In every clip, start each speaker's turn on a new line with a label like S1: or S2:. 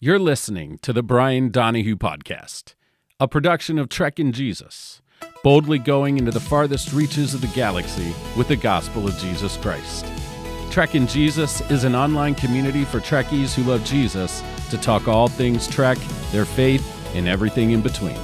S1: You're listening to the Brian Donahue Podcast, a production of Trek in Jesus, boldly going into the farthest reaches of the galaxy with the gospel of Jesus Christ. Trek in Jesus is an online community for Trekkies who love Jesus to talk all things Trek, their faith, and everything in between.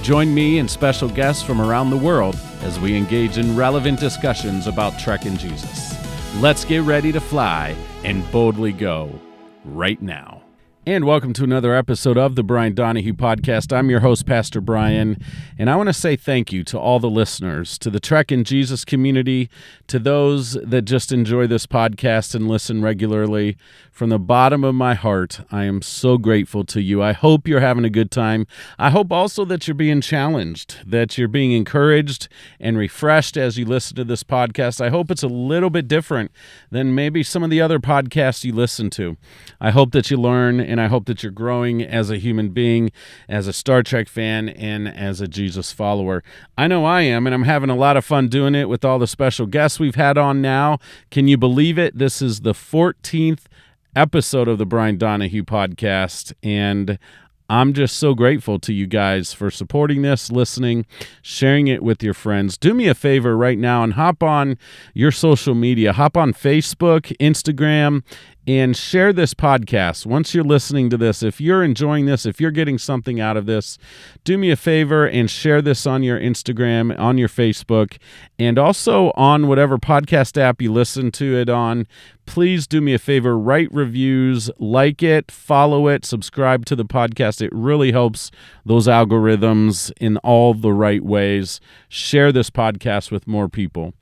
S1: Join me and special guests from around the world as we engage in relevant discussions about Trek in Jesus. Let's get ready to fly and boldly go right now. And welcome to another episode of the Brian Donahue Podcast. I'm your host, Pastor Brian, and I want to say thank you to all the listeners, to the Trek in Jesus community, to those that just enjoy this podcast and listen regularly. From the bottom of my heart, I am so grateful to you. I hope you're having a good time. I hope also that you're being challenged, that you're being encouraged and refreshed as you listen to this podcast. I hope it's a little bit different than maybe some of the other podcasts you listen to. I hope that you learn, and I hope that you're growing as a human being, as a Star Trek fan, and as a Jesus follower. I know I am, and I'm having a lot of fun doing it with all the special guests we've had on now. Can you believe it? This is the 14th episode of the Brian Donahue Podcast, and I'm just so grateful to you guys for supporting this, listening, sharing it with your friends. Do me a favor right now and hop on your social media. Hop on Facebook, Instagram, and share this podcast. Once you're listening to this, if you're enjoying this, if you're getting something out of this, do me a favor and share this on your Instagram, on your Facebook, and also on whatever podcast app you listen to it on. Please do me a favor, write reviews, like it, follow it, subscribe to the podcast. It really helps those algorithms in all the right ways. Share this podcast with more people.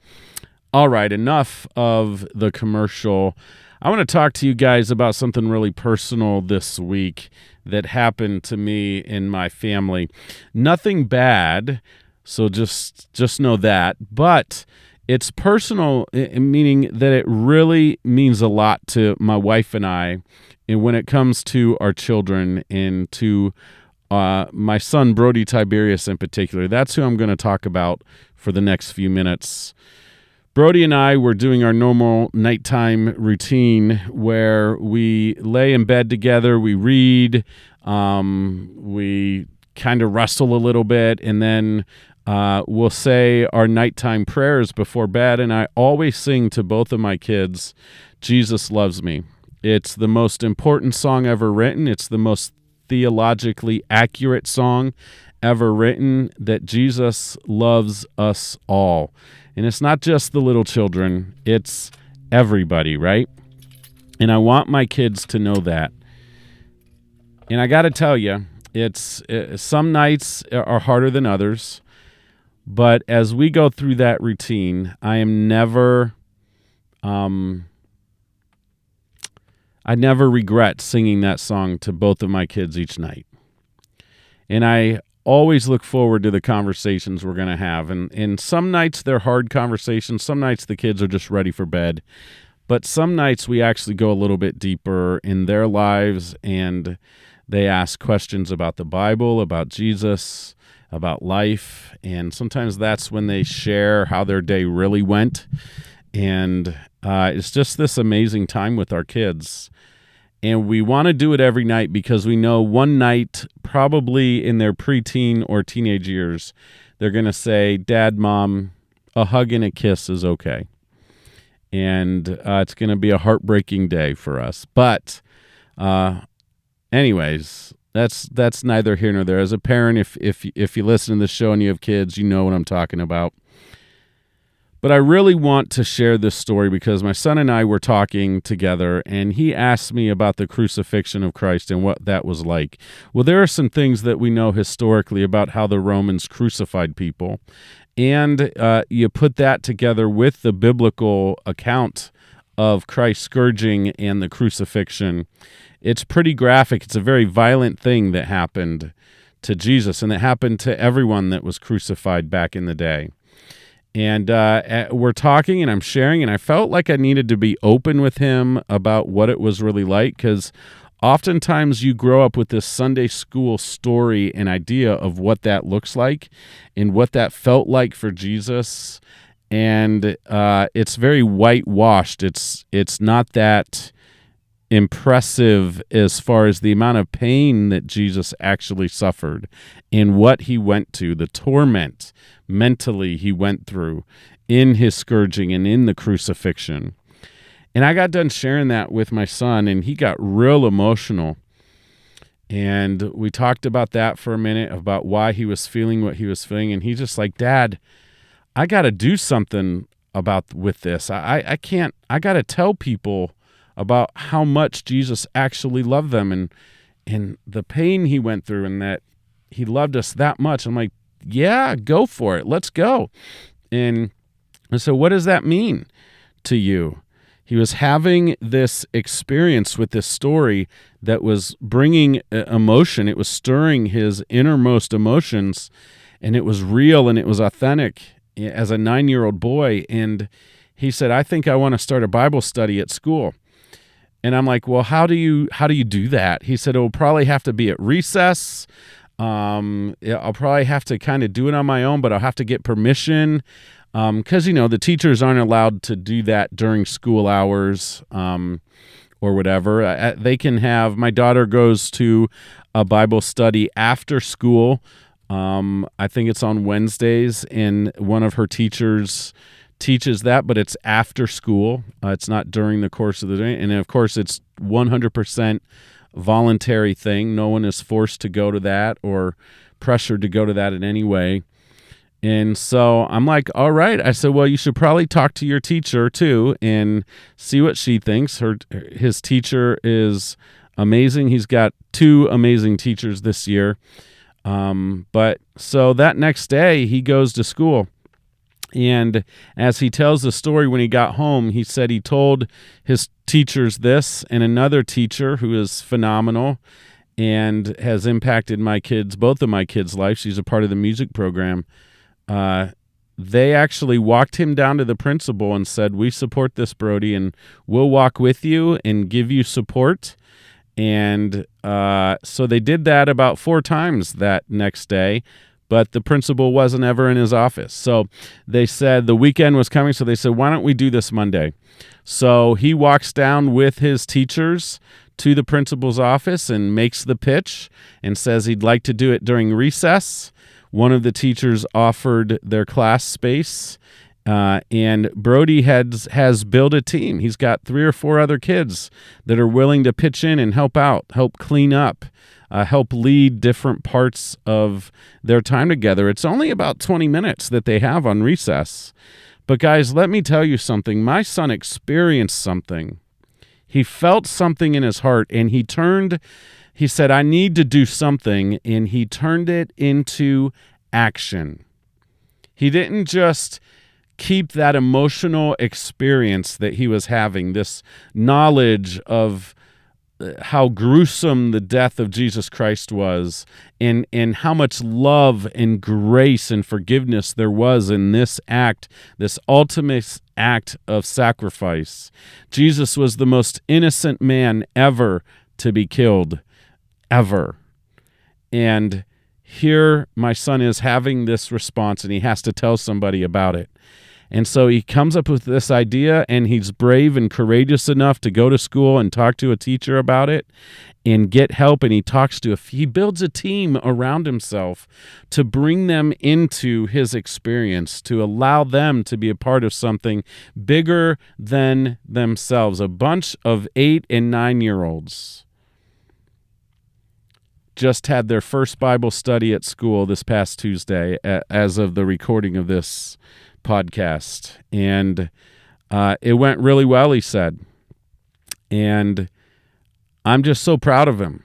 S1: All right, enough of the commercial. I want to talk to you guys about something really personal this week that happened to me and my family. Nothing bad, so just know that, but it's personal, meaning that it really means a lot to my wife and I, and when it comes to our children and to my son Brody Tiberius in particular. That's who I'm going to talk about for the next few minutes. Brody and I were doing our normal nighttime routine where we lay in bed together, we read, we kind of wrestle a little bit, and then we'll say our nighttime prayers before bed, and I always sing to both of my kids, Jesus Loves Me. It's the most important song ever written. It's the most theologically accurate song ever written, that Jesus loves us all. And it's not just the little children, it's everybody, right? And I want my kids to know that. And I got to tell you, it's some nights are harder than others, but as we go through that routine, I never regret singing that song to both of my kids each night. And I always look forward to the conversations we're going to have. And some nights they're hard conversations. Some nights the kids are just ready for bed. But some nights we actually go a little bit deeper in their lives, and they ask questions about the Bible, about Jesus, about life. And sometimes that's when they share how their day really went. And it's just this amazing time with our kids. And we want to do it every night because we know one night, probably in their preteen or teenage years, they're going to say, Dad, Mom, a hug and a kiss is okay. And it's going to be a heartbreaking day for us. But anyways, that's neither here nor there. As a parent, if you listen to the show and you have kids, you know what I'm talking about. But I really want to share this story because my son and I were talking together, and he asked me about the crucifixion of Christ and what that was like. Well, there are some things that we know historically about how the Romans crucified people, and you put that together with the biblical account of Christ's scourging and the crucifixion. It's pretty graphic. It's a very violent thing that happened to Jesus, and it happened to everyone that was crucified back in the day. And we're talking, and I'm sharing, and I felt like I needed to be open with him about what it was really like, because oftentimes you grow up with this Sunday school story and idea of what that looks like and what that felt like for Jesus, and it's very whitewashed. It's not that impressive as far as the amount of pain that Jesus actually suffered and what he went to, the torment mentally he went through in his scourging and in the crucifixion. And I got done sharing that with my son, and he got real emotional. And we talked about that for a minute, about why he was feeling what he was feeling. And he's just like, Dad, I got to do something with this. I got to tell people about how much Jesus actually loved them and the pain he went through and that he loved us that much. I'm like, yeah, go for it. Let's go. And so what does that mean to you? He was having this experience with this story that was bringing emotion. It was stirring his innermost emotions, and it was real and it was authentic as a 9-year-old boy. And he said, I think I want to start a Bible study at school. And I'm like, well, how do you do that? He said, it'll probably have to be at recess. I'll probably have to kind of do it on my own, but I'll have to get permission. Because, the teachers aren't allowed to do that during school hours or whatever. They can have, my daughter goes to a Bible study after school. I think it's on Wednesdays, and one of her teachers teaches that, but it's after school. It's not during the course of the day. And, of course, it's 100% voluntary thing. No one is forced to go to that or pressured to go to that in any way. And so I'm like, all right. I said, well, you should probably talk to your teacher too and see what she thinks. His teacher is amazing. He's got 2 amazing teachers this year. But so that next day he goes to school. And as he tells the story, when he got home, he said he told his teachers this, and another teacher who is phenomenal and has impacted both of my kids' lives. She's a part of the music program. They actually walked him down to the principal and said, we support this, Brody, and we'll walk with you and give you support. And so they did that about 4 times that next day, but the principal wasn't ever in his office. So they said the weekend was coming, so they said, why don't we do this Monday? So he walks down with his teachers to the principal's office and makes the pitch and says he'd like to do it during recess. One of the teachers offered their class space, and Brody has built a team. He's got 3 or 4 other kids that are willing to pitch in and help out, help clean up, help lead different parts of their time together. It's only about 20 minutes that they have on recess. But guys, let me tell you something. My son experienced something. He felt something in his heart, and he said, I need to do something, and he turned it into action. He didn't just keep that emotional experience that he was having, this knowledge of how gruesome the death of Jesus Christ was, and how much love and grace and forgiveness there was in this act, this ultimate act of sacrifice. Jesus was the most innocent man ever to be killed, ever. And here my son is having this response, and he has to tell somebody about it. And so he comes up with this idea, and he's brave and courageous enough to go to school and talk to a teacher about it and get help. And he builds a team around himself to bring them into his experience, to allow them to be a part of something bigger than themselves. A bunch of 8 and 9-year-olds just had their first Bible study at school this past Tuesday as of the recording of this podcast, and it went really well, he said, and I'm just so proud of him.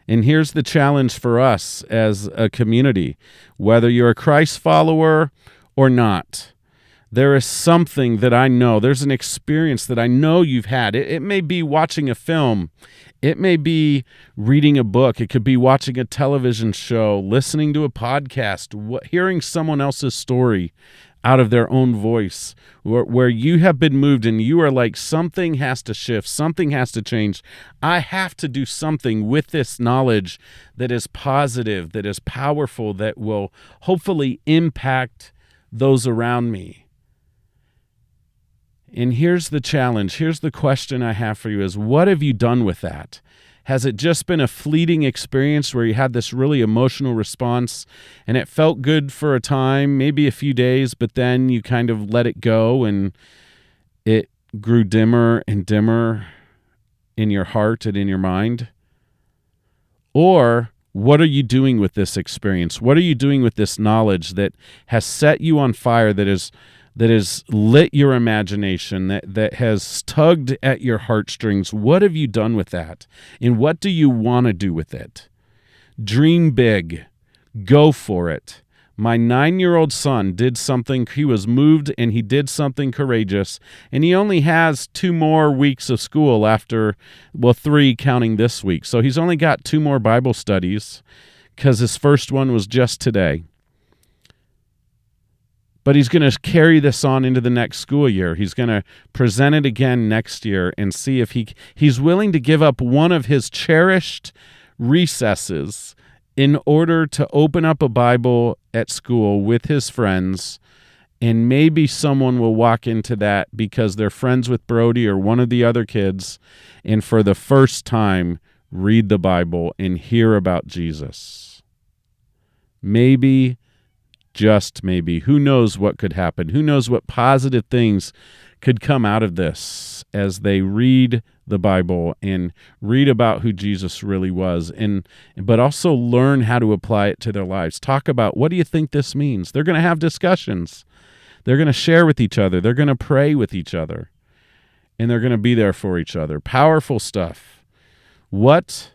S1: And here's the challenge for us as a community: whether you're a Christ follower or not, there is something that I know, there's an experience that I know you've had. It may be watching a film, it may be reading a book, it could be watching a television show, listening to a podcast, hearing someone else's story out of their own voice, where you have been moved and you are like, something has to shift, something has to change. I have to do something with this knowledge that is positive, that is powerful, that will hopefully impact those around me. And here's the challenge. Here's the question I have for you is, what have you done with that? Has it just been a fleeting experience where you had this really emotional response and it felt good for a time, maybe a few days, but then you kind of let it go and it grew dimmer and dimmer in your heart and in your mind? Or what are you doing with this experience? What are you doing with this knowledge that has set you on fire, that has lit your imagination, that has tugged at your heartstrings? What have you done with that? And what do you want to do with it? Dream big. Go for it. My 9-year-old son did something. He was moved and he did something courageous. And he only has 2 more weeks of school after, 3 counting this week. So he's only got 2 more Bible studies because his first one was just today. But he's going to carry this on into the next school year. He's going to present it again next year and see if he's willing to give up one of his cherished recesses in order to open up a Bible at school with his friends. And maybe someone will walk into that because they're friends with Brody or one of the other kids, and for the first time read the Bible and hear about Jesus. Maybe, just maybe, who knows what could happen? Who knows what positive things could come out of this as they read the Bible and read about who Jesus really was, but also learn how to apply it to their lives. Talk about, what do you think this means? They're going to have discussions. They're going to share with each other. They're going to pray with each other. And they're going to be there for each other. Powerful stuff. What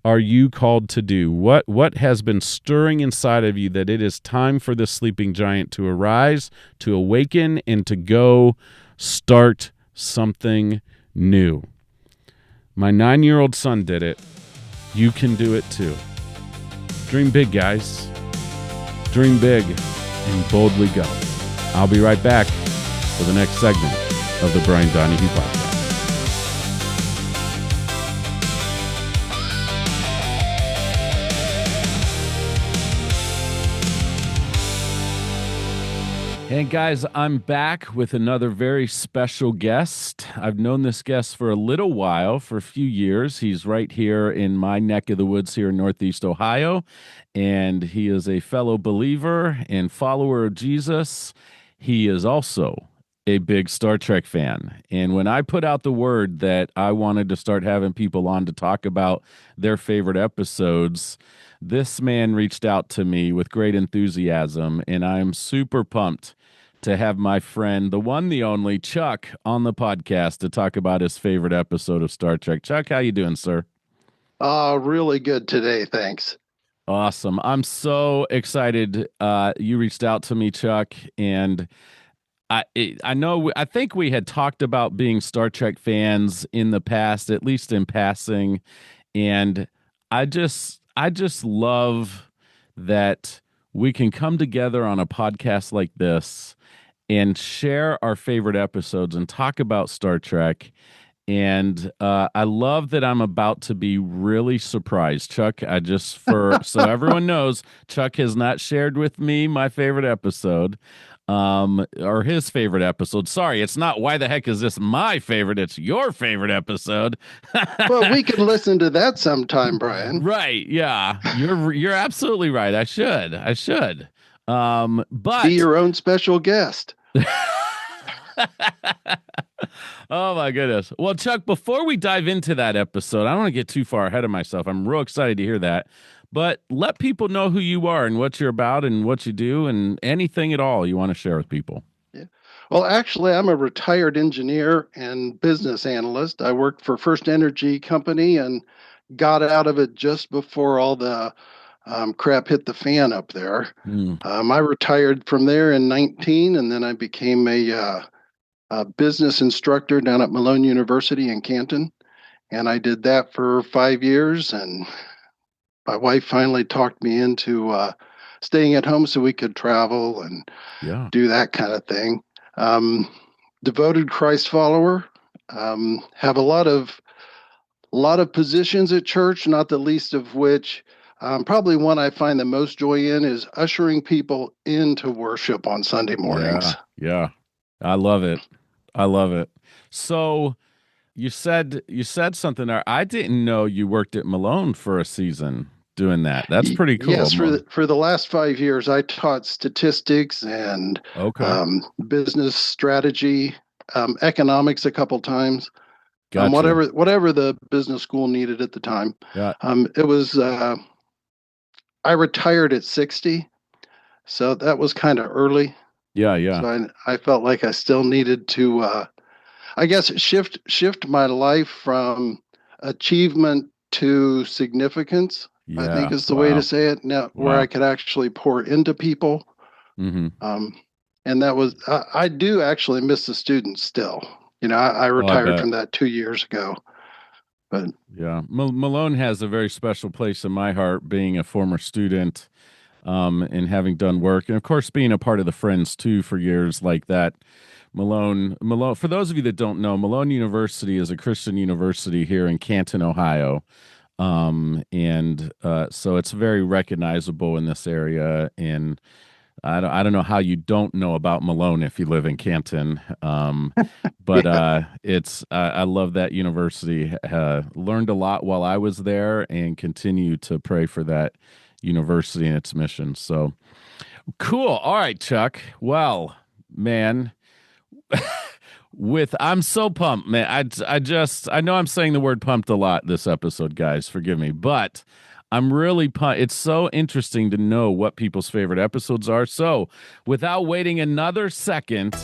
S1: are you called to do? What has been stirring inside of you that it is time for this sleeping giant to arise, to awaken, and to go start something new? My 9-year-old son did it. You can do it too. Dream big, guys. Dream big and boldly go. I'll be right back for the next segment of the Brian Donahue Podcast. Hey guys, I'm back with another very special guest. I've known this guest for a little while, for a few years. He's right here in my neck of the woods here in Northeast Ohio, and he is a fellow believer and follower of Jesus. He is also a big Star Trek fan. And when I put out the word that I wanted to start having people on to talk about their favorite episodes, this man reached out to me with great enthusiasm, and I'm super pumped to have my friend, the one, the only, Chuck, on the podcast to talk about his favorite episode of Star Trek. Chuck, how you doing, sir?
S2: Really good today, thanks.
S1: Awesome. I'm so excited you reached out to me, Chuck, and I think we had talked about being Star Trek fans in the past, at least in passing, and I just love that we can come together on a podcast like this and share our favorite episodes and talk about Star Trek. And I love that I'm about to be really surprised. Chuck, so everyone knows, Chuck has not shared with me my favorite episode. Or his favorite episode. Sorry, it's not why the heck is this my favorite, it's your favorite episode.
S2: Well, we could listen to that sometime, Brian.
S1: Right, yeah. You're absolutely right. I should. But
S2: be your own special guest.
S1: Oh my goodness. Well, Chuck, before we dive into that episode, I don't want to get too far ahead of myself. I'm real excited to hear that. But let people know who you are and what you're about and what you do and anything at all you want to share with people.
S2: Yeah. Well, actually, I'm a retired engineer and business analyst. I worked for First Energy Company and got out of it just before all the crap hit the fan up there. I retired from there in 19, and then I became a business instructor down at Malone University in Canton. And I did that for 5 years, and my wife finally talked me into staying at home so we could travel and do that kind of thing. Devoted Christ follower. Have a lot of positions at church, not the least of which probably one I find the most joy in is ushering people into worship on Sunday mornings.
S1: Yeah. I love it. I love it. So you said something there. I didn't know you worked at Malone for a season doing that. That's pretty cool.
S2: Yes, for the last 5 years, I taught statistics and
S1: Okay.
S2: business strategy, economics a couple times,
S1: Gotcha.
S2: whatever the business school needed at the time.
S1: Yeah.
S2: It was I retired at 60, so that was kind of early.
S1: Yeah, yeah.
S2: So I felt like I still needed to, I guess, shift my life from achievement to significance, I think
S1: Yeah.
S2: is the way to
S1: Wow.
S2: say it. Now, where I
S1: Wow.
S2: could actually pour into people.
S1: Mm-hmm.
S2: Um, and that was, I do actually miss the students still. I
S1: Oh, I
S2: retired
S1: bet.
S2: from that 2 years ago, but
S1: Yeah. Malone has a very special place in my heart, being a former student, and having done work, and of course being a part of the Friends too for years like that. Malone. For those of you that don't know, Malone University is a Christian university here in Canton, Ohio. And so it's very recognizable in this area. And I don't know how you don't know about Malone if you live in Canton. But
S2: yeah.
S1: I love that university. Learned a lot while I was there, and continue to pray for that university and its mission. So cool. All right, Chuck. Well, man, I'm so pumped, man. I know I'm saying the word pumped a lot this episode, guys. Forgive me, but I'm really pumped. It's so interesting to know what people's favorite episodes are. So, without waiting another second,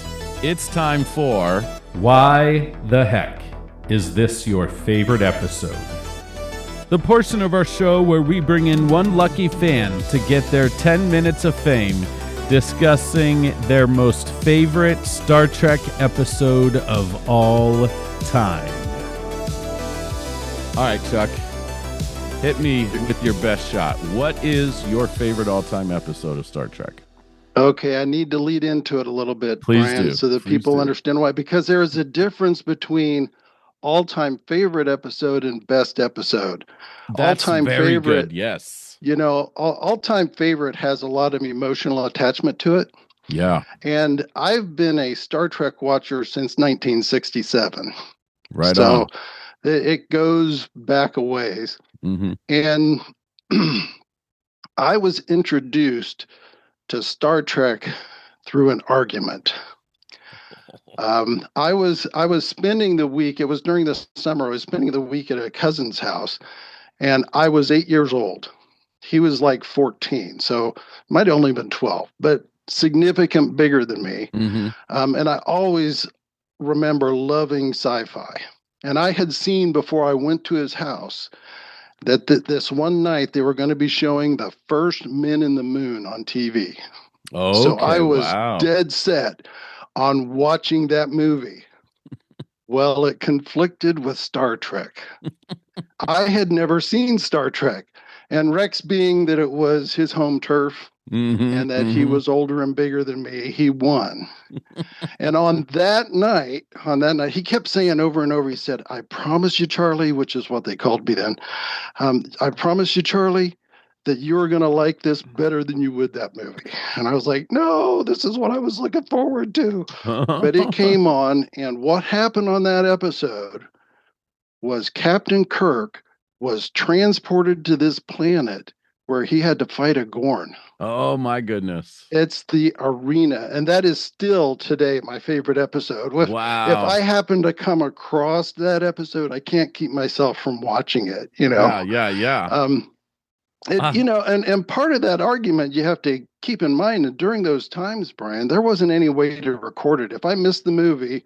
S1: it's time for Why the Heck Is This Your Favorite Episode? The portion of our show where we bring in one lucky fan to get their 10 minutes of fame discussing their most favorite Star Trek episode of all time. All right, Chuck, hit me with your best shot. What is your favorite all-time episode of Star Trek?
S2: Okay, I need to lead into it a little bit,
S1: Please
S2: Brian,
S1: do.
S2: so that
S1: Please
S2: people
S1: do.
S2: understand why. Because there is a difference between all-time favorite episode and best episode.
S1: That's
S2: All-time
S1: very good.
S2: favorite,
S1: Yes.
S2: all-time favorite has a lot of emotional attachment to it.
S1: Yeah.
S2: And I've been a Star Trek watcher since 1967.
S1: Right
S2: So
S1: on.
S2: it goes back a ways.
S1: Mm-hmm.
S2: And I was introduced to Star Trek through an argument. I was spending the week. It was during the summer. I was spending the week at a cousin's house, and I was 8 years old. He was like 14, so might have only been 12, but significant bigger than me.
S1: Mm-hmm.
S2: And I always remember loving sci-fi. And I had seen before I went to his house that this one night they were going to be showing the first Men in the Moon on TV. So I
S1: Okay.
S2: was
S1: Wow.
S2: dead set on watching that movie. Well, it conflicted with Star Trek. I had never seen Star Trek. And Rex, being that it was his home turf
S1: Mm-hmm.
S2: and that he
S1: Mm-hmm.
S2: was older and bigger than me, he won. And on that night, he kept saying over and over, he said, I promise you, Charlie, which is what they called me then. I promise you, Charlie, that you're going to like this better than you would that movie. And I was like, no, this is what I was looking forward to. But it came on, and what happened on that episode was Captain Kirk was transported to this planet where he had to fight a Gorn.
S1: Oh my goodness.
S2: It's the arena, and that is still today my favorite episode. If
S1: Wow.
S2: I happen to come across that episode, I can't keep myself from watching it.
S1: Yeah, yeah, yeah.
S2: Um,
S1: Ah,
S2: and part of that argument you have to keep in mind that during those times, Brian, there wasn't any way to record it. If I missed the movie,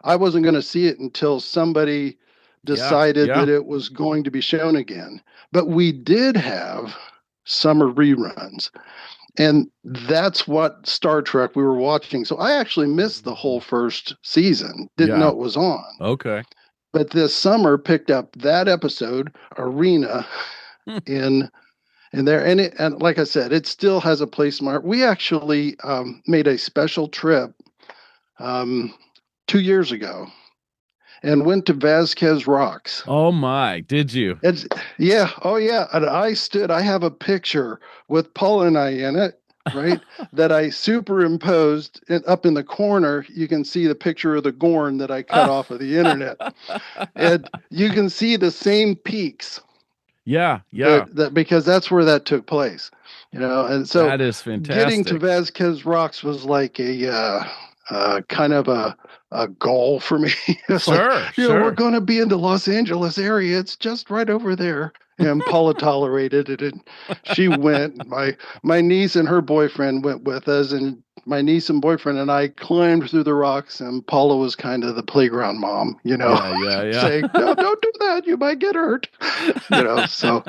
S2: I wasn't going to see it until somebody
S1: yeah,
S2: decided
S1: yeah.
S2: that it was going to be shown again. But we did have summer reruns. And that's what Star Trek we were watching. So I actually missed the whole first season, didn't know
S1: Yeah.
S2: it was on.
S1: Okay.
S2: But this summer picked up that episode, Arena,
S1: Hmm.
S2: in there. And like I said, it still has a place in my heart. We actually made a special trip um, 2 years ago and went to Vasquez Rocks.
S1: Oh my, did you?
S2: It's yeah, oh yeah. And I have a picture with Paul and I in it. right? That I superimposed up in the corner. You can see the picture of the Gorn that I cut off of the internet, and you can see the same peaks
S1: Yeah,
S2: that
S1: yeah.
S2: because that's where that took place, and so
S1: That is
S2: getting to
S1: fantastic.
S2: Vasquez Rocks was like a kind of a goal for me. It's like,
S1: Sure,
S2: we're
S1: sure.
S2: going to be in the Los Angeles area. It's just right over there. And Paula tolerated it, and she went. My niece and her boyfriend went with us, and my niece and boyfriend and I climbed through the rocks, and Paula was kind of the playground mom,
S1: Yeah, yeah,
S2: saying,
S1: yeah.
S2: "No, don't do that. You might get hurt." So,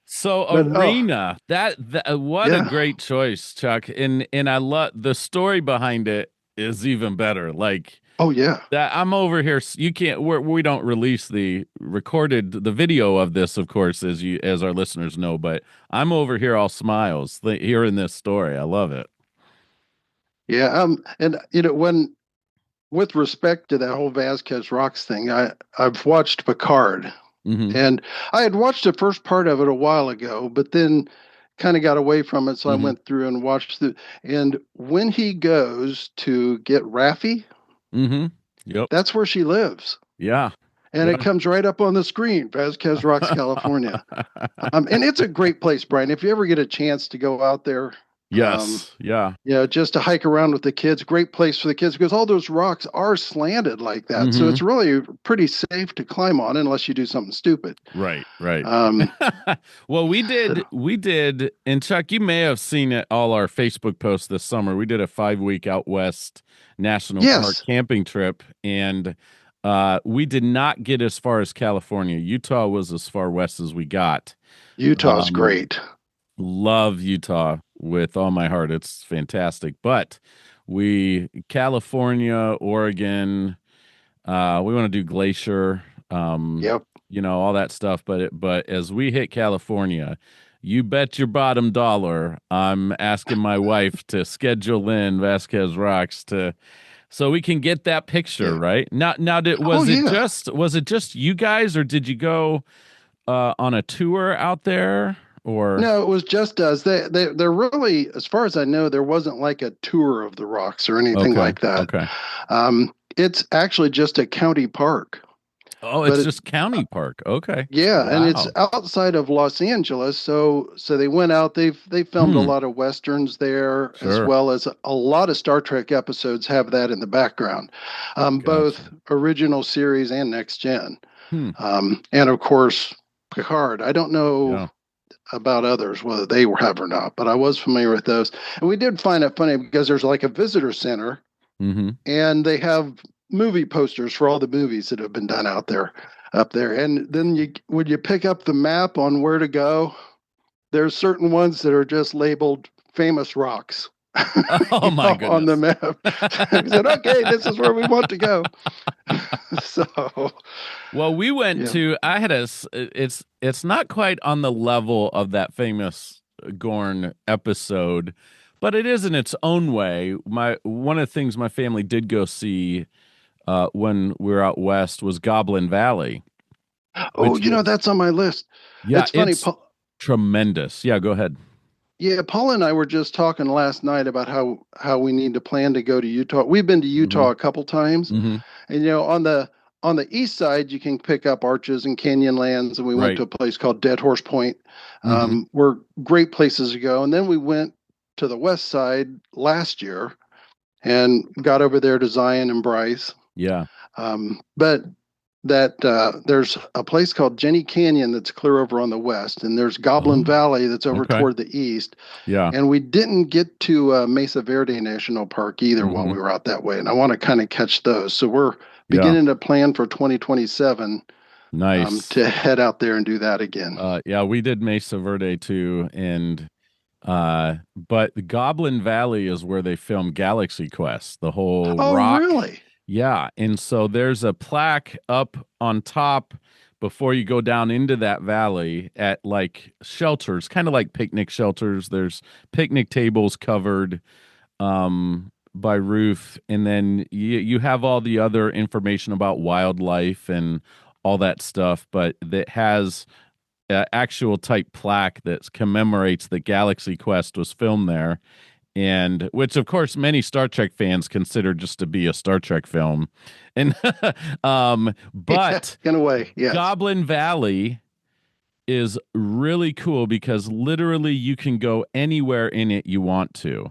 S1: So
S2: but oh
S1: Arena, that what a
S2: yeah,
S1: great choice, Chuck. And I love the story behind it is even better. Like
S2: oh yeah,
S1: that I'm over here. You can't. We don't release the video of this, of course, as our listeners know. But I'm over here all smiles hearing this story. I love it.
S2: yeah. And when with respect to that whole Vasquez Rocks thing, I've watched Picard,
S1: Mm-hmm.
S2: and I had watched the first part of it a while ago, but then kind of got away from it, so I
S1: Mm-hmm.
S2: went through and watched it. And when he goes to get Raffi,
S1: Mm-hmm. Yep.
S2: that's where she lives,
S1: Yeah.
S2: and it
S1: Yeah.
S2: comes right up on the screen, Vasquez Rocks, California. And it's a great place, Brian. If you ever get a chance to go out there, um,
S1: Yes. Yeah.
S2: just to hike around with the kids. Great place for the kids because all those rocks are slanted like that. So
S1: Mm-hmm.
S2: it's really pretty safe to climb on unless you do something stupid.
S1: Right, right.
S2: Um,
S1: Well, we
S2: so,
S1: did, we did, and Chuck, you may have seen it all our Facebook posts this summer. We did a 5 week out west national park
S2: yes,
S1: camping trip, and we did not get as far as California. Utah was as far west as we got.
S2: Utah's
S1: Um,
S2: great.
S1: love Utah with all my heart. It's fantastic. But California, Oregon, we want to do Glacier,
S2: Yep.
S1: all that stuff. But as we hit California, you bet your bottom dollar, I'm asking my wife to schedule in Vasquez Rocks so we can get that picture
S2: Yeah.
S1: right. Now,
S2: Oh yeah.
S1: was it just you guys, or did you go on a tour out there, or?
S2: No, it was just us. They're really, as far as I know, there wasn't like a tour of the rocks or anything
S1: Okay,
S2: like that.
S1: okay.
S2: It's actually just a county park,
S1: Oh,
S2: but
S1: it's
S2: it,
S1: just county park. Okay.
S2: yeah, and it's
S1: Wow.
S2: outside of Los Angeles, so they went out. They filmed a
S1: Hmm.
S2: lot of westerns there, as
S1: Sure.
S2: well as a lot of Star Trek episodes have that in the background,
S1: Gotcha.
S2: both original series and next gen,
S1: Hmm.
S2: and of course Picard. I don't know
S1: Yeah.
S2: about others whether they have or not, but I was familiar with those, and we did find it funny because there's like a visitor center,
S1: Mm-hmm.
S2: and they have movie posters for all the movies that have been done out there up there. And then when you pick up the map on where to go, there's certain ones that are just labeled famous rocks.
S1: Oh my
S2: On the
S1: goodness.
S2: map. I said, okay, this is where we want to go. So
S1: Well, we went
S2: yeah.
S1: to I had it's not quite on the level of that famous Gorn episode, but it is in its own way. My One of the things my family did go see when we were out west was Goblin Valley,
S2: Oh,
S1: which is
S2: that's on my list.
S1: yeah,
S2: It's funny,
S1: it's
S2: Paul.
S1: tremendous. Yeah, go ahead.
S2: Yeah, Paul and I were just talking last night about how we need to plan to go to Utah. We've been to
S1: Mm-hmm.
S2: Utah a couple times.
S1: Mm-hmm.
S2: And on the east side, you can pick up Arches and Canyonlands, and we went
S1: Right.
S2: to a place called Dead Horse Point.
S1: Mm-hmm.
S2: Were great places to go. And then we went to the west side last year and got over there to Zion and Bryce.
S1: Yeah.
S2: But that there's a place called Jenny Canyon that's clear over on the west, and there's Goblin
S1: Oh,
S2: Valley that's over
S1: okay.
S2: toward the east.
S1: Yeah.
S2: And we didn't get to Mesa Verde National Park either while
S1: Mm-hmm.
S2: we were out that way. And I want to kind of catch those. So we're
S1: Yeah.
S2: beginning to plan for 2027
S1: Nice.
S2: to head out there and do that again.
S1: Yeah, we did Mesa Verde too, and but the Goblin Valley is where they filmed Galaxy Quest, the whole
S2: Oh,
S1: rock.
S2: really?
S1: Yeah, and so there's a plaque up on top before you go down into that valley at like shelters, kind of like picnic shelters. There's picnic tables covered by roof, and then you have all the other information about wildlife and all that stuff, but that has actual type plaque that commemorates that Galaxy Quest was filmed there, and which of course many Star Trek fans consider just to be a Star Trek film. And
S2: Yeah,
S1: but
S2: in a way, yes.
S1: Goblin Valley is really cool because literally you can go anywhere in it you want to.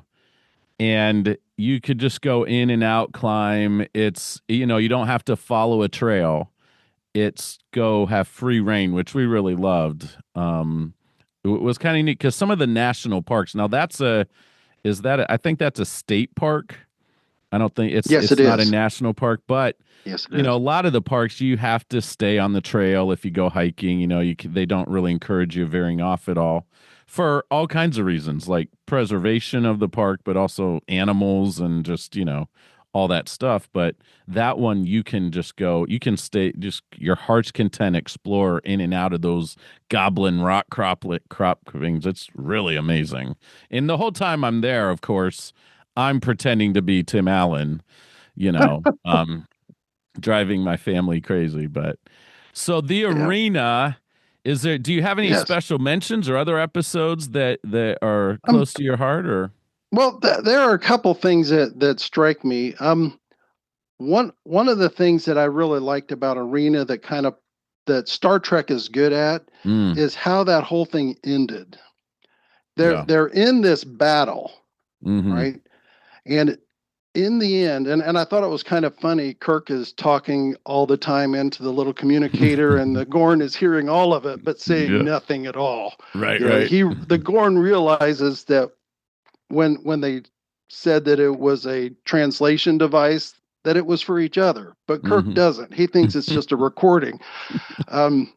S1: And you could just go in and out, climb. It's, you don't have to follow a trail. It's go have free reign, which we really loved. It was kind of neat because some of the national parks, now I think that's a state park. I don't think
S2: Yes, it
S1: it's not a
S2: is.
S1: national park, but
S2: Yes, it
S1: a
S2: is.
S1: lot of the parks you have to stay on the trail if you go hiking. They don't really encourage you veering off at all for all kinds of reasons, like preservation of the park, but also animals and just all that stuff. But that one you can just go, you can stay, just your heart's content, explore in and out of those goblin rock crop things. It's really amazing. And the whole time I'm there, of course, I'm pretending to be Tim Allen, you know, um, driving my family crazy. But so the
S2: Yeah.
S1: arena, do you have any
S2: Yes.
S1: special mentions or other episodes that are
S2: Um.
S1: close to your heart or?
S2: Well, there are a couple things that strike me. One of the things that I really liked about Arena that Star Trek is good at
S1: Mm,
S2: is how that whole thing ended. They're
S1: yeah.
S2: they're in this battle,
S1: Mm-hmm.
S2: right? And in the end, and I thought it was kind of funny, Kirk is talking all the time into the little communicator, and the Gorn is hearing all of it, but saying
S1: Yeah.
S2: nothing at all.
S1: Right,
S2: You know,
S1: right.
S2: the Gorn realizes that when they said that it was a translation device, that it was for each other. But Kirk
S1: Mm-hmm.
S2: doesn't. He thinks it's just a recording. Um,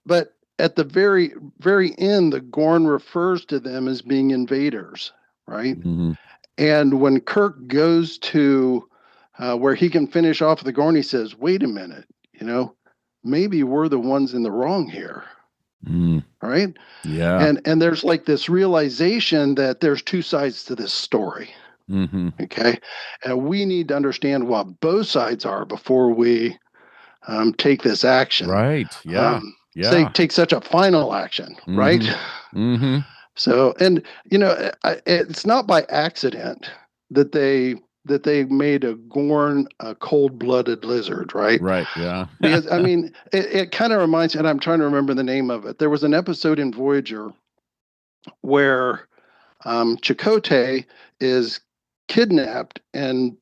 S2: but at the very end, the Gorn refers to them as being invaders, right?
S1: Mm-hmm.
S2: And when Kirk goes to where he can finish off the Gorn, he says, "Wait a minute, you know, maybe we're the ones in the wrong here."
S1: Mm,
S2: All right.
S1: yeah.
S2: And there's like this realization that there's two sides to this story.
S1: Mm-hmm.
S2: Okay. And we need to understand what both sides are before we take this action.
S1: Right. Yeah.
S2: Say,
S1: Yeah.
S2: take such a final action, right?
S1: Mm-hmm. Mm-hmm.
S2: So, and it's not by accident that they made a Gorn a cold-blooded lizard, right?
S1: Right. Yeah.
S2: Because I mean, it kind of reminds me, and I'm trying to remember the name of it. There was an episode in Voyager where Chakotay is kidnapped and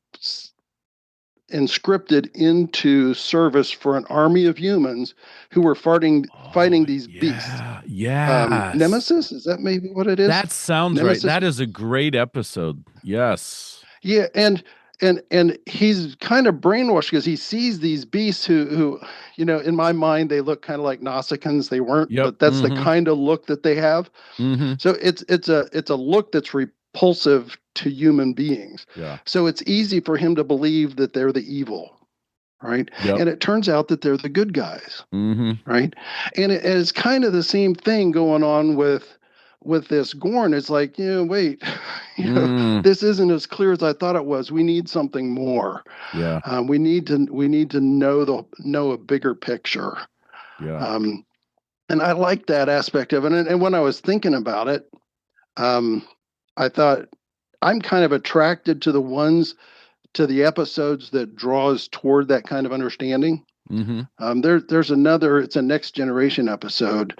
S2: inscripted into service for an army of humans who were
S1: Oh,
S2: fighting these beasts.
S1: yeah. Yes.
S2: Nemesis, is that maybe what it is?
S1: That sounds right.
S2: Nemesis.
S1: That is a great episode. Yes.
S2: Yeah, and he's kind of brainwashed because he sees these beasts who in my mind they look kind of like Nausicaans. They weren't,
S1: Yep.
S2: but that's the
S1: Mm-hmm.
S2: kind of look that they have.
S1: Mm-hmm.
S2: So it's a look that's repulsive to human beings.
S1: Yeah.
S2: So it's easy for him to believe that they're the evil, right?
S1: Yep.
S2: And it turns out that they're the good guys,
S1: Mm-hmm.
S2: right? And it's kind of the same thing going on with this Gorn. It's like, wait,
S1: Mm.
S2: this isn't as clear as I thought it was. We need something more.
S1: Yeah.
S2: We need to know a bigger picture.
S1: Yeah.
S2: Um, and I like that aspect of it. And when I was thinking about it, I thought I'm kind of attracted to the episodes that draws toward that kind of understanding.
S1: Mm-hmm.
S2: There's another. It's a Next Generation episode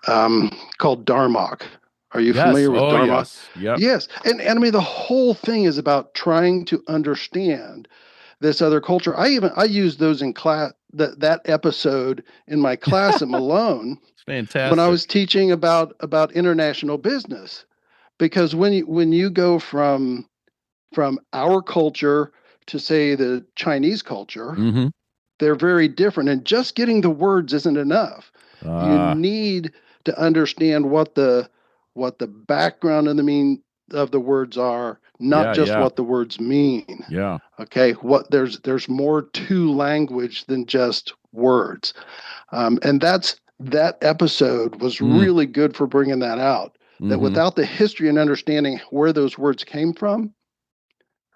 S2: called Darmok. Are you
S1: Yes.
S2: familiar with
S1: Oh,
S2: Darmok?
S1: yes. Yep.
S2: Yes, and I mean the whole thing is about trying to understand this other culture. I use those in class that episode in my class at Malone
S1: It's
S2: when I
S1: fantastic.
S2: was teaching about international business, because when you go from our culture to say the Chinese culture,
S1: Mm-hmm.
S2: they're very different, and just getting the words isn't enough. You
S1: Ah.
S2: need to understand what the background and the mean of the words are, not
S1: Yeah.
S2: just
S1: Yeah.
S2: what the words mean.
S1: Yeah.
S2: Okay, what there's more to language than just words, and that episode was
S1: Mm.
S2: really good for bringing that out. That
S1: Mm-hmm.
S2: without the history and understanding where those words came from,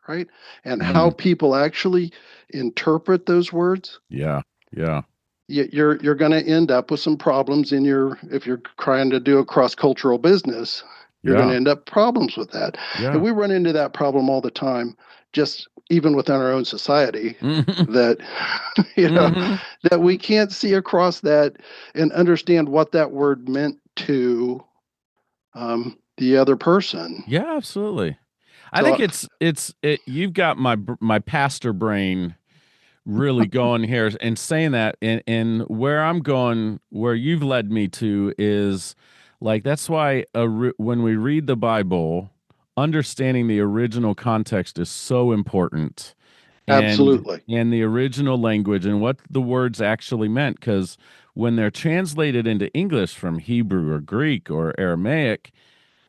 S2: right, and how
S1: Mm.
S2: people actually interpret those words,
S1: Yeah. Yeah.
S2: you're going to end up with some problems in your if you're trying to do a cross-cultural business. You're going to
S1: Yeah.
S2: end up problems with that, and
S1: Yeah.
S2: we run into that problem all the time, just even within our own society.
S1: Hmm.
S2: That you know
S1: Hmm.
S2: that we can't see across that and understand what that word meant to the other person.
S1: Yeah, absolutely. I think
S2: So
S1: you've got my pastor brain really going here and saying that, and where I'm going, where you've led me to is like that's why when we read the Bible, understanding the original context is so important, and
S2: absolutely,
S1: the original language and what the words actually meant, because when they're translated into English from Hebrew or Greek or Aramaic,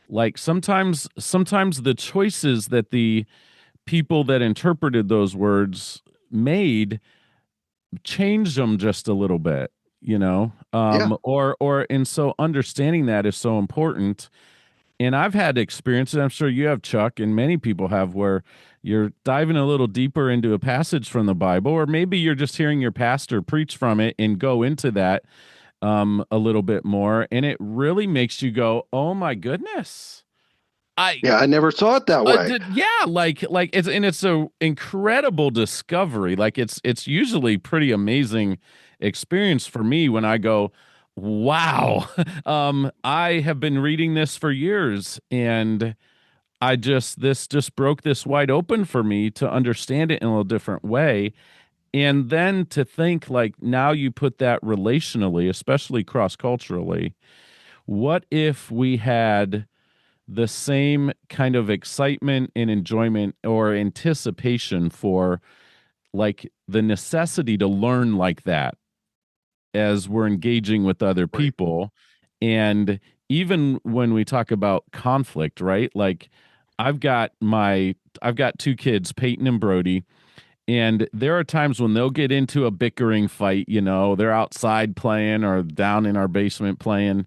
S1: like sometimes the choices that the people that interpreted those words made changed them just a little bit,
S2: yeah,
S1: or and so understanding that is so important. And I've had experiences, I'm sure you have, Chuck, and many people have, where you're diving a little deeper into a passage from the Bible, or maybe you're just hearing your pastor preach from it and go into that a little bit more, and it really makes you go, oh my goodness. I
S2: yeah. I never saw it that way.
S1: Yeah, like it's a incredible discovery. Like it's usually pretty amazing experience for me when I go, wow. I have been reading this for years, and this just broke this wide open for me to understand it in a little different way. And then to think, like, now you put that relationally, especially cross culturally. What if we had the same kind of excitement and enjoyment or anticipation for like the necessity to learn like that as we're engaging with other
S2: Right.
S1: people? And even when we talk about conflict, right? Like I've got two kids, Peyton and Brody, and there are times when they'll get into a bickering fight, they're outside playing or down in our basement playing,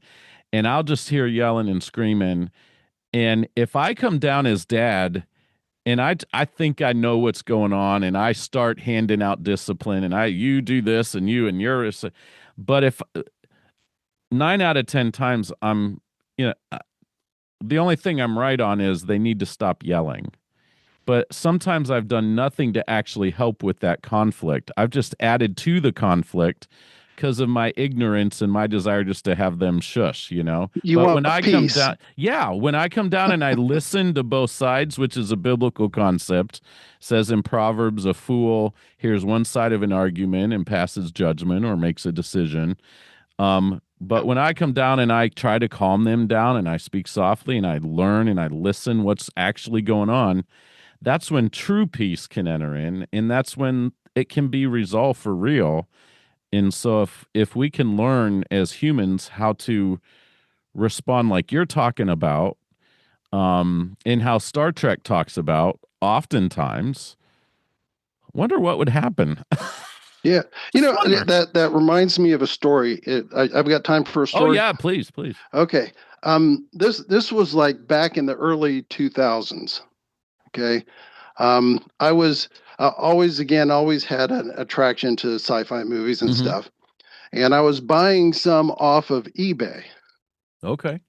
S1: and I'll just hear yelling and screaming. And if I come down as dad and I think I know what's going on, and I start handing out discipline, and you do this and you and yours, but if 9 out of 10 times you know the only thing I'm right on is they need to stop yelling. But sometimes I've done nothing to actually help with that conflict. I've just added to the conflict because of my ignorance and my desire just to have them shush.
S2: You
S1: But
S2: want
S1: when I come
S2: peace.
S1: down, yeah, when I come down and I listen to both sides, which is a biblical concept, says in Proverbs, a fool hears one side of an argument and passes judgment or makes a decision. But when I come down and I try to calm them down and I speak softly and I learn and I listen what's actually going on, that's when true peace can enter in, and that's when it can be resolved for real. And so if we can learn as humans how to respond like you're talking about, and how Star Trek talks about oftentimes, wonder what would happen.
S2: Yeah,
S1: Just wonder.
S2: that reminds me of a story. I've got time for a
S1: Oh
S2: story.
S1: yeah, please, please.
S2: Okay, this was like back in the early 2000s. Okay, I was always had an attraction to sci-fi movies and
S1: Hmm.
S2: stuff, and I was buying some off of eBay,
S1: Okay.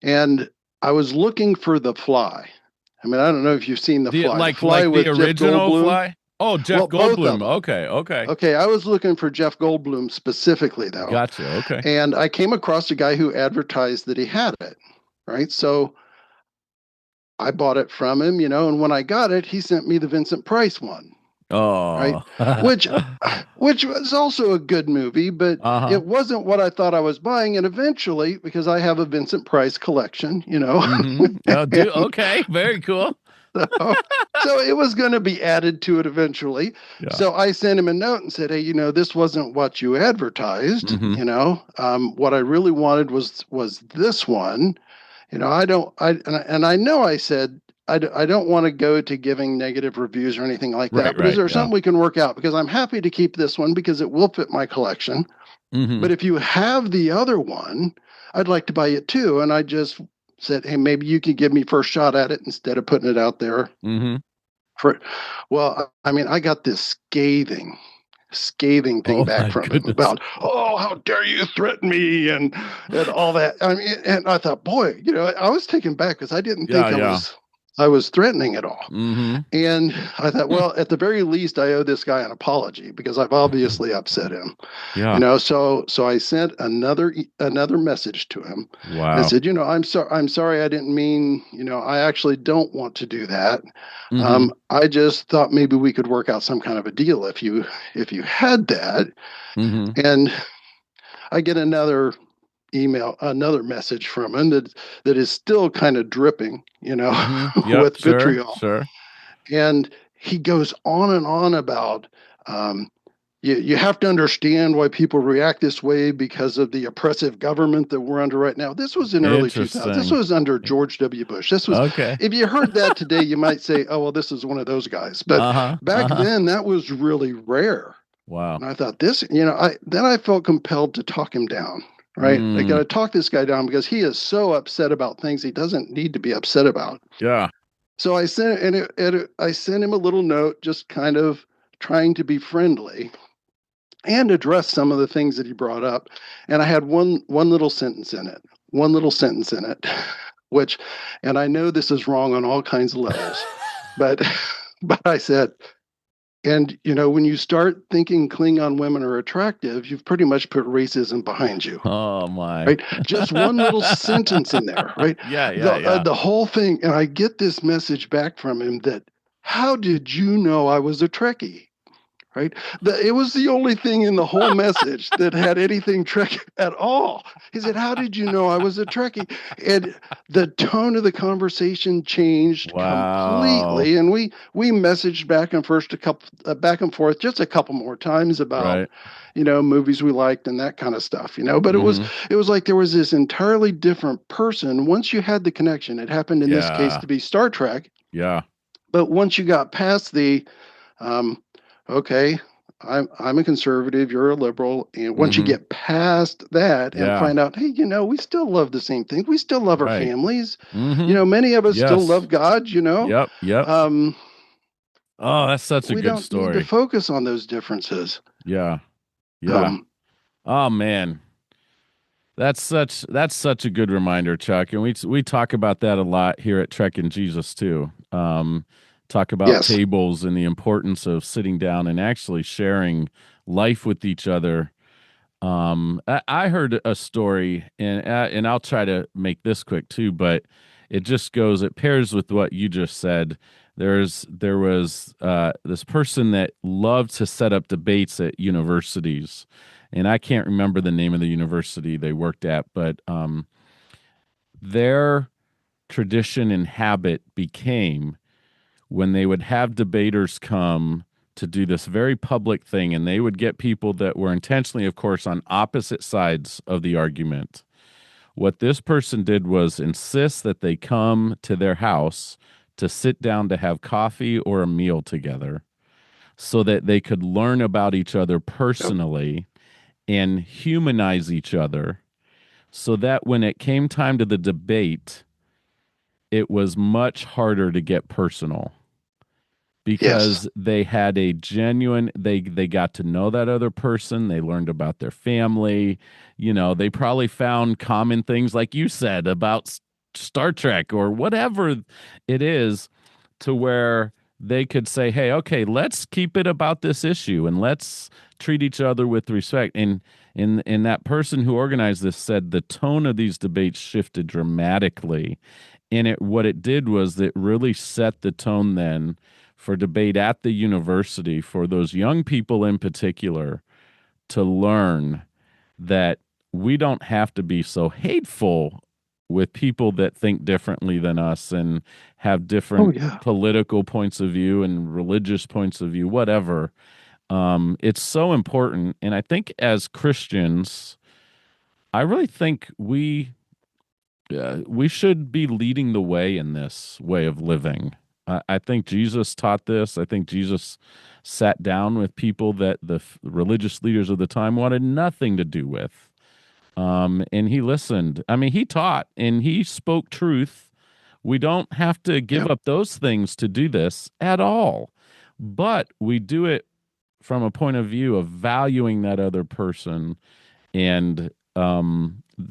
S2: and I was looking for The Fly. I mean, I don't know if you've seen The
S1: The
S2: Fly. The Fly
S1: like the
S2: with Jeff
S1: original
S2: Goldblum.
S1: Fly. Oh, Jeff
S2: Well, both of
S1: Goldblum.
S2: them.
S1: Okay, okay.
S2: Okay, I was looking for Jeff Goldblum specifically, though.
S1: Gotcha. Okay.
S2: And I came across a guy who advertised that he had it, right? So I bought it from him, and when I got it, he sent me the Vincent Price one, right?
S1: Oh.
S2: Which which was also a good movie, but
S1: Uh-huh.
S2: it wasn't what I thought I was buying. And eventually, because I have a Vincent Price collection,
S1: Mm-hmm. Oh,
S2: and
S1: okay. Very cool.
S2: so, so it was going to be added to it eventually.
S1: Yeah.
S2: So I sent him a note and said, "Hey, this wasn't what you advertised.
S1: Mm-hmm.
S2: What I really wanted was this one. I don't, and I know I said I don't want to go to giving negative reviews or anything like that.
S1: Right,
S2: But is
S1: right.
S2: there
S1: Yeah.
S2: something we can work out? Because I'm happy to keep this one because it will fit my collection.
S1: Mm-hmm.
S2: But if you have the other one, I'd like to buy it too." And I just said, "Hey, maybe you could give me first shot at it instead of putting it out there
S1: Mm-hmm.
S2: for." Well, I mean, I got this scathing thing
S1: Oh
S2: back
S1: my
S2: from him
S1: goodness.
S2: about, oh, how dare you threaten me and all that. I mean, and I thought, boy, I was taken back because I didn't
S1: Yeah,
S2: think
S1: yeah.
S2: I was threatening at all.
S1: Mm-hmm.
S2: And I thought, well, at the very least, I owe this guy an apology because I've obviously upset him.
S1: Yeah.
S2: So I sent another message to him and
S1: Wow.
S2: said, I'm sorry, I didn't mean, I actually don't want to do that.
S1: Mm-hmm.
S2: I just thought maybe we could work out some kind of a deal if you had that.
S1: Mm-hmm.
S2: And I get another message from him that is still kind of dripping,
S1: Mm-hmm. Yep.
S2: with
S1: Sure.
S2: vitriol.
S1: Sure.
S2: And he goes on and on about, um, you have to understand why people react this way because of the oppressive government that we're under right now. This was in early 2000s. This
S1: Interesting.
S2: was under George W. Bush. This was,
S1: Okay.
S2: if you heard that today, you might say, oh, well, this is one of those guys. But
S1: Uh-huh.
S2: back
S1: Uh-huh.
S2: then, that was really rare.
S1: Wow.
S2: And I thought then I felt compelled to talk him down. Right. I got
S1: Mm.
S2: to talk this guy down because he is so upset about things he doesn't need to be upset about.
S1: Yeah.
S2: So I sent him a little note, just kind of trying to be friendly and address some of the things that he brought up. And I had one little sentence in it, which, and I know this is wrong on all kinds of levels, but but I said, and when you start thinking Klingon women are attractive, you've pretty much put racism behind you.
S1: Oh my.
S2: Right, just one little sentence in there, right?
S1: Yeah, yeah, yeah.
S2: The whole thing, and I get this message back from him that, how did you know I was a Trekkie? Right, it was the only thing in the whole message that had anything Trek at all. He said, how did you know I was a Trekkie? And the tone of the conversation changed
S1: Wow.
S2: completely, and we messaged back and forth just a couple more times about
S1: Right.
S2: movies we liked and that kind of stuff. But
S1: Mm-hmm.
S2: it was like there was this entirely different person once you had the connection. It happened in this case
S1: Yeah.
S2: to be Star Trek,
S1: Yeah.
S2: but once you got past the um, okay, I'm a conservative, you're a liberal, and once you
S1: Mm-hmm.
S2: get past that and
S1: Yeah.
S2: find out, hey, we still love the same thing. We still love our
S1: Right.
S2: families.
S1: Mm-hmm.
S2: Many of us still
S1: Yes.
S2: love God.
S1: Yep. Yep.
S2: Um,
S1: Oh, that's such a
S2: we
S1: good
S2: don't need to
S1: story.
S2: focus on those differences.
S1: Yeah. Yeah.
S2: Um,
S1: Oh man. That's such a good reminder, Chuck. And we talk about that a lot here at Trek and Jesus too. Talk about
S2: yes.
S1: tables and the importance of sitting down and actually sharing life with each other. I heard a story, and I'll try to make this quick too, but it pairs with what you just said. There was this person that loved to set up debates at universities, and I can't remember the name of the university they worked at, but their tradition and habit became when they would have debaters come to do this very public thing, and they would get people that were intentionally, of course, on opposite sides of the argument. What this person did was insist that they come to their house to sit down to have coffee or a meal together so that they could learn about each other
S2: Yep.
S1: personally and humanize each other so that when it came time to the debate, it was much harder to get personal
S2: Yes.
S1: because they had a genuine they got to know that other person, they learned about their family, they probably found common things like you said about Star Trek or whatever it is, to where they could say, hey, okay, let's keep it about this issue and let's treat each other with respect. And that person who organized this said the tone of these debates shifted dramatically, and what it did was it really set the tone then for debate at the university for those young people in particular to learn that we don't have to be so hateful with people that think differently than us and have
S2: Oh
S1: different
S2: yeah.
S1: political points of view and religious points of view, whatever. It's so important. And I think as Christians, I really think we should be leading the way in this way of living. I think Jesus taught this. I think Jesus sat down with people that the religious leaders of the time wanted nothing to do with. And he listened. I mean, he taught and he spoke truth. We don't have to give
S2: Yep.
S1: up those things to do this at all, but we do it from a point of view of valuing that other person and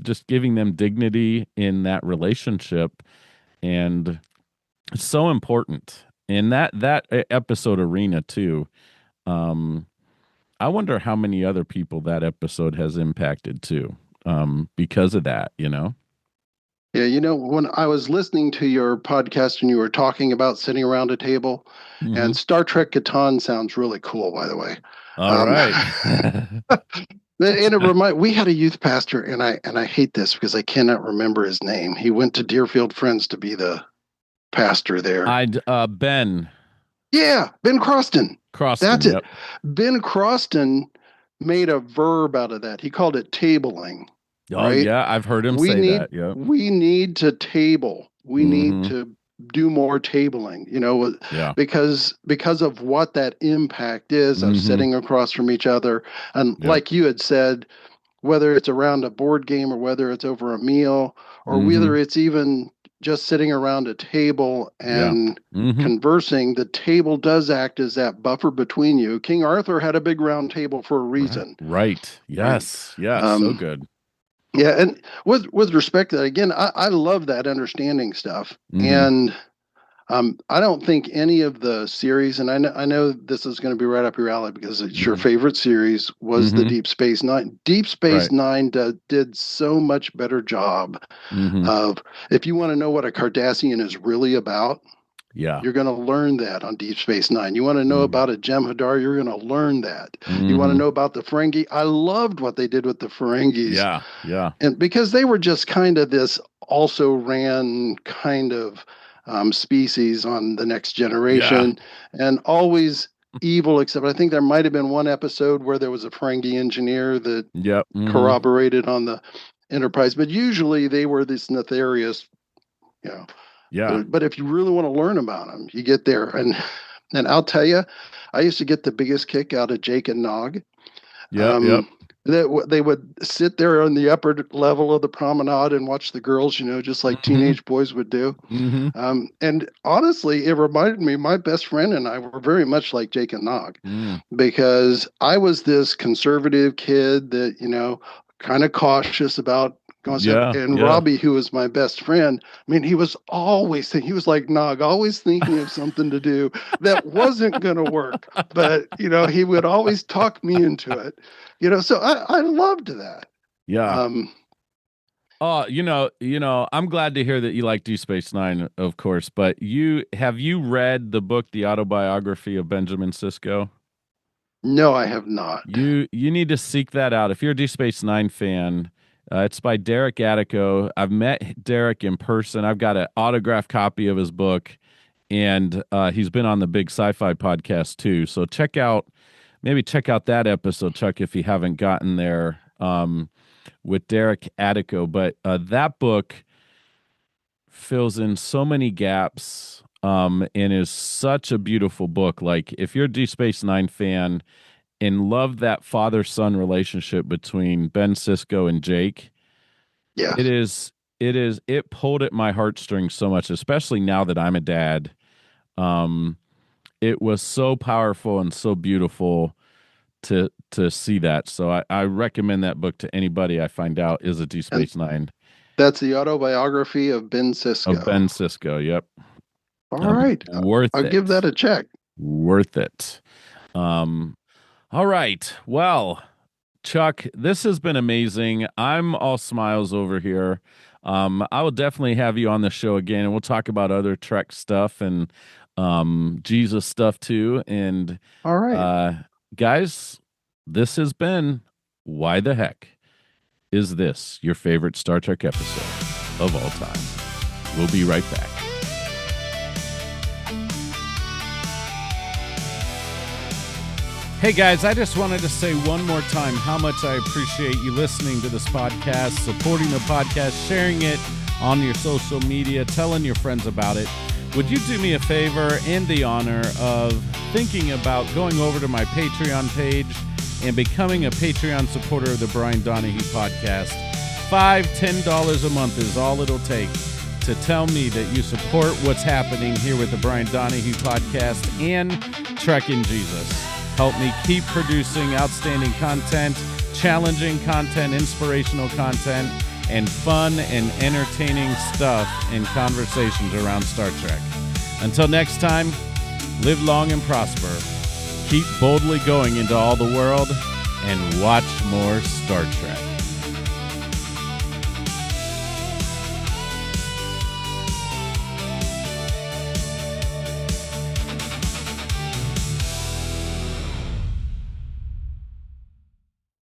S1: just giving them dignity in that relationship. And it's so important. And that episode Arena too. I wonder how many other people that episode has impacted too, because of that, you know?
S2: Yeah, when I was listening to your podcast and you were talking about sitting around a table,
S1: Mm-hmm.
S2: and Star Trek Catan sounds really cool, by the way.
S1: All right.
S2: And we had a youth pastor, and I hate this because I cannot remember his name. He went to Deerfield Friends to be the pastor there.
S1: Ben.
S2: Yeah, Ben Croston. That's it.
S1: Yep.
S2: Ben Croston made a verb out of that. He called it tabling.
S1: Oh
S2: right?
S1: yeah, I've heard him say that. Yeah.
S2: We need to table. We need to do more tabling, because of what that impact is of sitting across from each other. And like you had said, whether it's around a board game or whether it's over a meal or whether it's even just sitting around a table and conversing, the table does act as that buffer between you. King Arthur had a big round table for a reason.
S1: Right. Yes. Right? Yes. So good.
S2: Yeah, and with respect to that, again, I love that understanding stuff, and I don't think any of the series, and I know this is going to be right up your alley because it's your favorite series, was the Deep Space Nine. Deep Space Nine did so much better job of, if you want to know what a Cardassian is really about, you're going to learn that on Deep Space Nine. You want to know about a Jem'Hadar, you're going to learn that. You want to know about the Ferengi? I loved what they did with the Ferengis.
S1: Yeah.
S2: And because they were just kind of this also ran kind of species on the Next Generation, and always evil, except I think there might have been one episode where there was a Ferengi engineer that corroborated on the Enterprise, but usually they were this nefarious, But if you really want to learn about them, you get there. And I'll tell you, I used to get the biggest kick out of Jake and Nog. They would sit there on the upper level of the promenade and watch the girls, just like teenage boys would do. And honestly, it reminded me, my best friend and I were very much like Jake and Nog, because I was this conservative kid that, kind of cautious about and Robbie, who was my best friend, I mean, he was always thinking, he was like Nog, always thinking of something to do that wasn't going to work. But, he would always talk me into it, so I loved that.
S1: Yeah. I'm glad to hear that you like Deep Space Nine, of course, but have you read the book, The Autobiography of Benjamin Sisko?
S2: No, I have not.
S1: You need to seek that out. If you're a Deep Space Nine fan, it's by Derek Attico. I've met Derek in person. I've got an autographed copy of his book, and he's been on the Big Sci-Fi podcast too. So check out that episode, Chuck, if you haven't gotten there, with Derek Attico. But that book fills in so many gaps, and is such a beautiful book. Like, if you're a Deep Space Nine fan and love that father-son relationship between Ben Sisko and Jake, it pulled at my heartstrings so much, especially now that I'm a dad. It was so powerful and so beautiful to see that. So I recommend that book to anybody I find out is a Deep Space Nine.
S2: That's the autobiography of Ben Sisko.
S1: Of Ben Sisko, yep.
S2: All right. I'll give that a check.
S1: Worth it. All right. Well, Chuck, this has been amazing. I'm all smiles over here. I will definitely have you on the show again, and we'll talk about other Trek stuff and Jesus stuff too. And
S2: all right,
S1: guys, this has been Why the Heck Is This Your Favorite Star Trek Episode of All Time? We'll be right back. Hey guys, I just wanted to say one more time how much I appreciate you listening to this podcast, supporting the podcast, sharing it on your social media, telling your friends about it. Would you do me a favor and the honor of thinking about going over to my Patreon page and becoming a Patreon supporter of the Brian Donahue podcast? $5, $10 a month is all it'll take to tell me that you support what's happening here with the Brian Donahue podcast and Trek in Jesus. help me keep producing outstanding content, challenging content, inspirational content, and fun and entertaining stuff and conversations around Star Trek. Until next time, live long and prosper. Keep boldly going into all the world and watch more Star Trek.